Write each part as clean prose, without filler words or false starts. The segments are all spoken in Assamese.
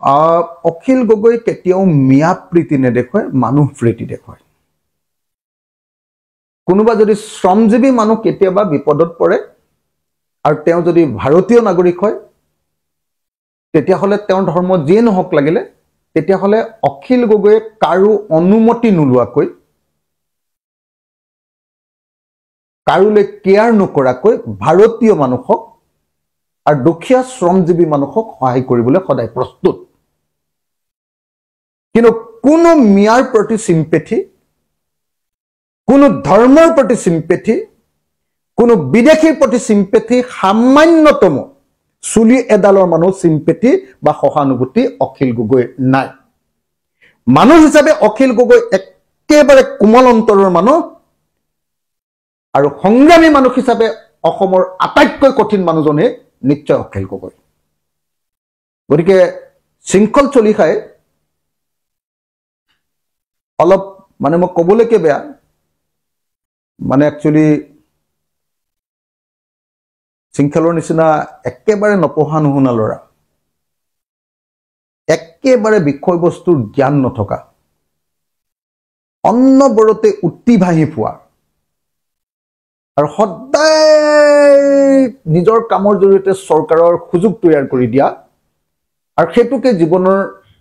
অখিল গগৈ কেতিয়াও মিয়া প্ৰীতি নেদেখুৱায় মানুহ প্ৰীতি দেখুৱায় কোনোবা যদি শ্ৰমজীৱী মানুহ কেতিয়াবা বিপদত পৰে আৰু তেওঁ যদি ভাৰতীয় নাগৰিক হয় তেতিয়া হলে তেওঁৰ ধৰ্ম যিয়ে নহওক লাগিলে তেতিয়া হলে অখিল গগৈয়ে কাৰো অনুমতি নোলোৱাকৈ কাৰোলৈ কেয়াৰ নকৰাকৈ ভাৰতীয় মানুহক আৰু দুখীয়া শ্ৰমজীৱী মানুহক সহায় কৰিবলৈ সদায় প্ৰস্তুত কিন্তু কোনো মিয়াৰ প্ৰতি সিম্পেথি কোনো ধৰ্মৰ প্ৰতি সিম্পেথি কোনো বিদেশীৰ প্ৰতি সিম্পেথি সামান্যতম চুলি এডালৰ মানুহ সিম্পেথি বা সহানুভূতি অখিল গগৈ নাই মানুহ হিচাপে অখিল গগৈ একেবাৰে কোমল অন্তৰৰ মানুহ আৰু সংগ্ৰামী মানুহ হিচাপে অসমৰ আটাইতকৈ কঠিন মানুহজনে নিশ্চয় অখিল গগৈ গতিকে শৃংখল চলিখাই অলপ মানে মই কবলৈকে বেয়া মানে একচুয়ালি শৃংখলৰ নিচিনা একেবাৰে নপঢ়া নুশুনা লৰা একেবাৰে বিষয়বস্তুৰ জ্ঞান নথকা অন্নবৰতে উত্তি ভাহি পোৱা আৰু সদায় নিজৰ কামৰ জৰিয়তে চৰকাৰৰ সুযোগ তৈয়াৰ কৰি দিয়া আৰু সেইটোকে জীৱনৰ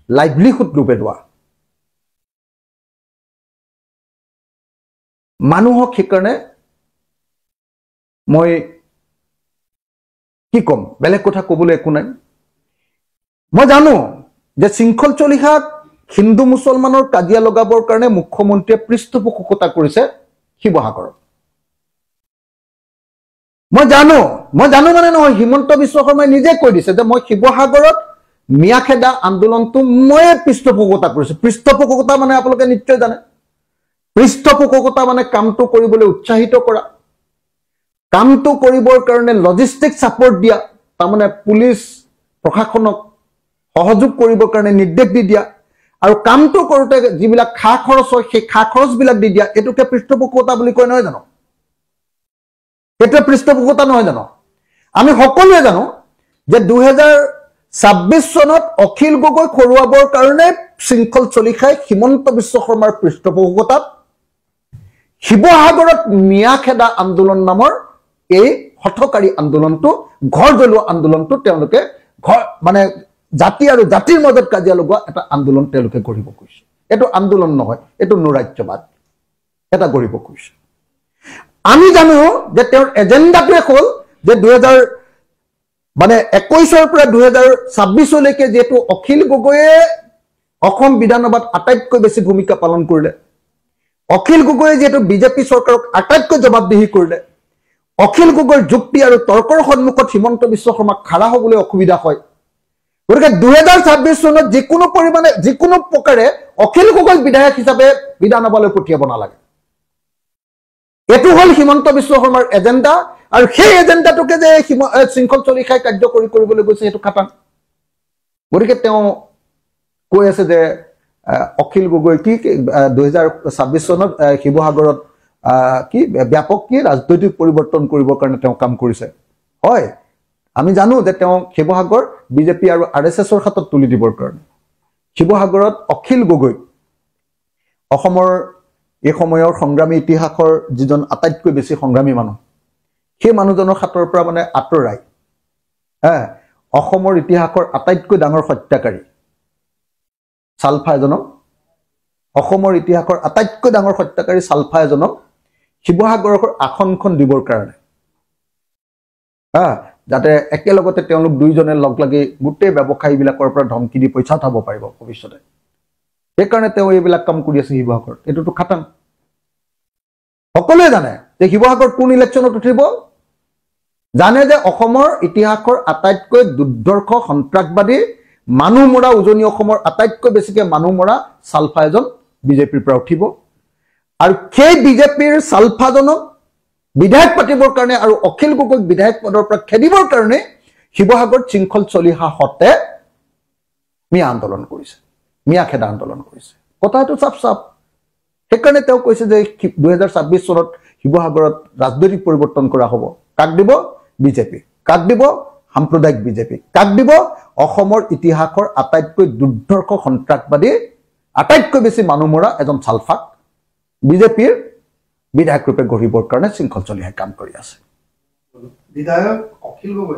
লাইভলিহুড ৰূপে লোৱা মানুহক সেইকাৰণে মই কি কম বেলেগ কথা কবলৈ একো নাই মই জানো যে শৃংখল চলিহাক হিন্দু মুছলমানৰ কাজিয়া লগাবৰ কাৰণে মুখ্যমন্ত্ৰীয়ে পৃষ্ঠপোষকতা কৰিছে শিৱসাগৰত মই জানো মানে নহয় হিমন্ত বিশ্ব শৰ্মাই নিজে কৈ দিছে যে মই শিৱসাগৰত মিয়াখেদা আন্দোলনটো মই পৃষ্ঠপোষকতা কৰিছো পৃষ্ঠপোষকতা মানে আপোনালোকে নিশ্চয় জানে পৃষ্ঠপোষকতা মানে কামটো কৰিবলৈ উৎসাহিত কৰা কামটো কৰিবৰ কাৰণে লজিষ্টিক সাপোৰ্ট দিয়া তাৰমানে পুলিচ প্ৰশাসনক সহযোগ কৰিবৰ কাৰণে নিৰ্দেশ দি দিয়া আৰু কামটো কৰোতে যিবিলাক খা খৰচ হয় সেই খা খৰচ বিলাক দি দিয়া এটোকে পৃষ্ঠপোষকতা বুলি কয় নহয় জানো এটা পৃষ্ঠপোষকতা নহয় জানো আমি সকলোৱে জানো যে 2026 চনত অখিল গগৈ খৰুৱাবৰ কাৰণে শৃংখল চলিখাই হিমন্ত বিশ্ব শৰ্মাৰ পৃষ্ঠপোষকতাত শিৱসাগৰত মিয়াখেদা আন্দোলন নামৰ এই হঠকাৰী আন্দোলনটো ঘৰ জ্বলোৱা আন্দোলনটো তেওঁলোকে মানে জাতি আৰু জাতিৰ মাজত কাজিয়া লগোৱা এটা আন্দোলন তেওঁলোকে কৰিব কৈছে এটো আন্দোলন নহয় এটো নৰাজ্যবাদ এটা কৰিব কৈছে আমি জানো যে তেওঁৰ এজেন্ডাটোৱে হ'ল যে 2021 ৰ পৰা 2026 লৈকে যেটো অখিল গগৈয়ে অসম বিধানসভাত আটাইতকৈ বেছি ভূমিকা পালন কৰিলে অখিল গগৈয়ে যেটো বিজেপি চৰকাৰক আটাইতকৈ জবাবদিহি কৰিলে অখিল গগৈৰ যুক্তি আৰু তৰ্কৰ সন্মুখত হিমন্ত বিশ্ব শৰ্মাক খাৰা হ'বলৈ অসুবিধা হয় গতিকে 2026 চনত যিকোনো পৰিমাণে যিকোনো প্ৰকাৰে অখিল গগৈ বিধায়ক হিচাপে বিধানসভালৈ পঠিয়াব নালাগে এটো হল হিমন্ত বিশ্ব শৰ্মাৰ এজেন্ডা আৰু সেই এজেন্ডাটোকে যে শৃংখল চলিখাই কাৰ্যকৰী কৰিবলৈ গৈছে এটো খাটাং গতিকে তেওঁ কৈ আছে যে অখিল গগৈ কি 2026 চনত শিৱসাগৰত কি ব্যাপক কি ৰাজনৈতিক পৰিৱৰ্তন কৰিবৰ কাৰণে তেওঁ কাম কৰিছে হয় আমি জানো যে তেওঁ শিৱসাগৰ বিজেপি আৰু আৰএছএছৰ হাতত তুলি দিবৰ কাৰণে শিৱসাগৰত অখিল গগৈ অসমৰ এই সময়ৰ সংগ্ৰামী ইতিহাসৰ যিজন আটাইতকৈ বেছি সংগ্ৰামী মানুহ সেই মানুহজনৰ হাতৰ পৰা মানে আঁতৰাই অসমৰ ইতিহাসৰ আটাইতকৈ ডাঙৰ হত্যাকাৰী সালফা এজনক অসমৰ ইতিহাসৰ আটাইতকৈ ডাঙৰ হত্যাকাৰী সালফা এজনক শিৱসাগৰৰ আসনখন দিবৰ কাৰণে যাতে একেলগতে তেওঁলোক দুইজনে লগ লাগি গোটেই ব্যৱসায়ী বিলাকৰ পৰা ধমকি দি পইচা উঠাব পাৰিব ভৱিষ্যতে এই কাৰণে তেওঁ এইবিলাক কাম কৰি আছে শিৱসাগৰত এটোটো খাটাং সকলোৱে জানে যে শিৱসাগৰত কোন ইলেকশ্যনত উঠিব জানে যে অসমৰ ইতিহাসৰ আটাইতকৈ দুৰ্ধৰ্ষ সন্ত্ৰাসবাদী মানুহ মৰা উজনি অসমৰ আটাইতকৈ বেছিকে মানুহ মৰা সালফা এজন বিজেপিৰ পৰা উঠিব আৰু সেই বিজেপিৰ সালফাজনক বিধায়ক পাতিবৰ কাৰণে আৰু অখিল গগৈক বিধায়ক পদৰ পৰা খেদিবৰ কাৰণে শিৱসাগৰত শৃংখল চলিহা হতে মিয়া আন্দোলন কৰিছে মিয়াখেদা আন্দোলন কৰিছে কথাটো সাফ সেইকাৰণে তেওঁ কৈছে যে 2026 চনত শিৱসাগৰত ৰাজনৈতিক পৰিৱৰ্তন কৰা হ'ব কাক দিব বিজেপি কাক দিব সাম্প্ৰদায়িক বিজেপি কাক দিব অসমৰ ইতিহাসৰ আটাইতকৈ দুৰ্ধৰ্ষ সন্ত্ৰাসবাদী আটাইতকৈ বেছি মানুহ মৰা এজন চালফাক বিজেপিৰ বিধায়ক ৰূপে গঢ়িবৰ কাৰণে শৃংখল চলিয়াই কাম কৰি আছে বিধায়ক অখিল গগৈ